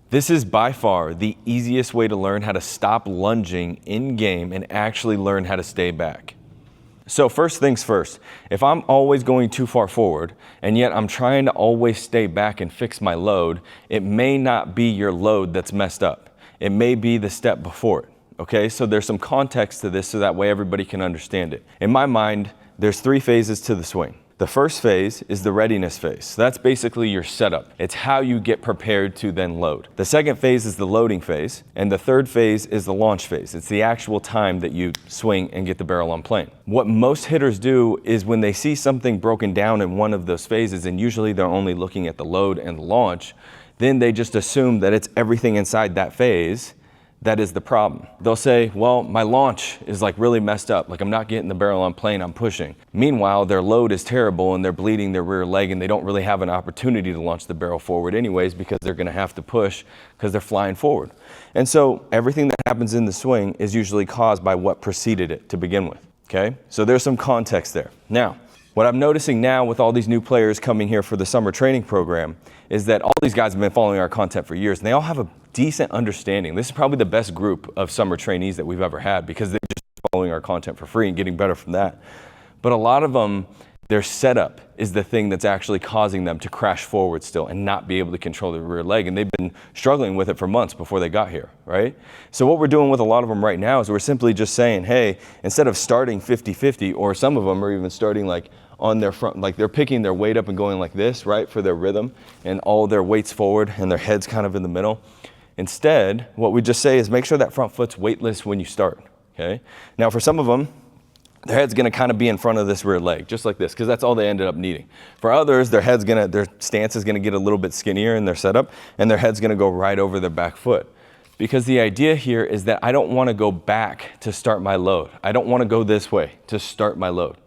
This is by far the easiest way to learn how to stop lunging in game and actually learn how to stay back. So first things first, if I'm always going too far forward and yet I'm trying to always stay back and fix my load, it may not be your load that's messed up. It may be the step before it, okay? So there's some context to this so that way everybody can understand it. In my mind, there's 3 phases to the swing. The first phase is the readiness phase. So that's basically your setup. It's how you get prepared to then load. The second phase is the loading phase, and the third phase is the launch phase. It's the actual time that you swing and get the barrel on plane. What most hitters do is when they see something broken down in one of those phases, and usually they're only looking at the load and the launch, then they just assume that it's everything inside that phase that is the problem. They'll say, well, my launch is like really messed up. Like I'm not getting the barrel on plane, I'm pushing. Meanwhile, their load is terrible and they're bleeding their rear leg and they don't really have an opportunity to launch the barrel forward anyways because they're gonna have to push because they're flying forward. And so everything that happens in the swing is usually caused by what preceded it to begin with, okay? So there's some context there. Now, what I'm noticing now with all these new players coming here for the summer training program is that all these guys have been following our content for years and they all have a decent understanding. This is probably the best group of summer trainees that we've ever had because they're just following our content for free and getting better from that. But a lot of them, their setup is the thing that's actually causing them to crash forward still and not be able to control their rear leg. And they've been struggling with it for months before they got here, right? So what we're doing with a lot of them right now is we're simply just saying, hey, instead of starting 50-50, or some of them are even starting like on their front, like they're picking their weight up and going like this, right, for their rhythm, and all their weight's forward and their head's kind of in the middle. Instead, what we just say is make sure that front foot's weightless when you start, okay? Now for some of them, their head's gonna kind of be in front of this rear leg, just like this, because that's all they ended up needing. For others, their stance is gonna get a little bit skinnier in their setup, and their head's gonna go right over their back foot. Because the idea here is that I don't wanna go back to start my load. I don't wanna go this way to start my load.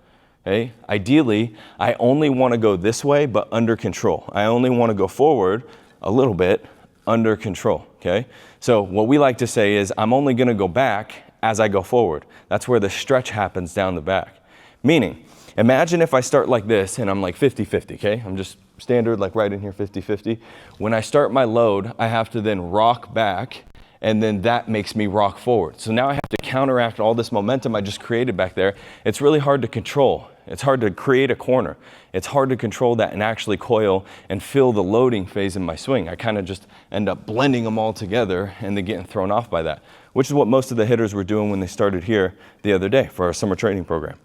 Okay? Ideally, I only want to go this way, but under control. I only want to go forward a little bit under control. Okay? So what we like to say is I'm only going to go back as I go forward. That's where the stretch happens down the back. Meaning, imagine if I start like this and I'm like 50-50, okay? I'm just standard, like right in here, 50-50. When I start my load, I have to then rock back, and then that makes me rock forward. So now I have to counteract all this momentum I just created back there. It's really hard to control. It's hard to create a corner. It's hard to control that and actually coil and feel the loading phase in my swing. I kind of just end up blending them all together and then getting thrown off by that, which is what most of the hitters were doing when they started here the other day for our summer training program.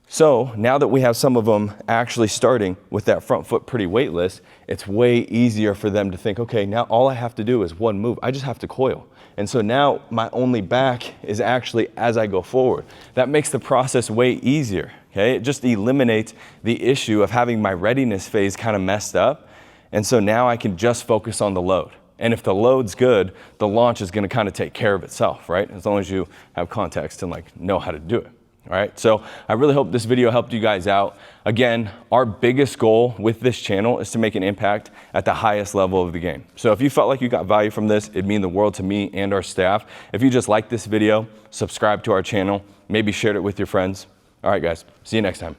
So now that we have some of them actually starting with that front foot pretty weightless, it's way easier for them to think, okay, now all I have to do is one move. I just have to coil. And so now my only back is actually as I go forward. That makes the process way easier, okay? It just eliminates the issue of having my readiness phase kind of messed up. And so now I can just focus on the load. And if the load's good, the launch is gonna kind of take care of itself, right? As long as you have context and like know how to do it. All right, so I really hope this video helped you guys out. Again, our biggest goal with this channel is to make an impact at the highest level of the game. So if you felt like you got value from this, it'd mean the world to me and our staff. If you just liked this video, subscribe to our channel, maybe share it with your friends. All right, guys, see you next time.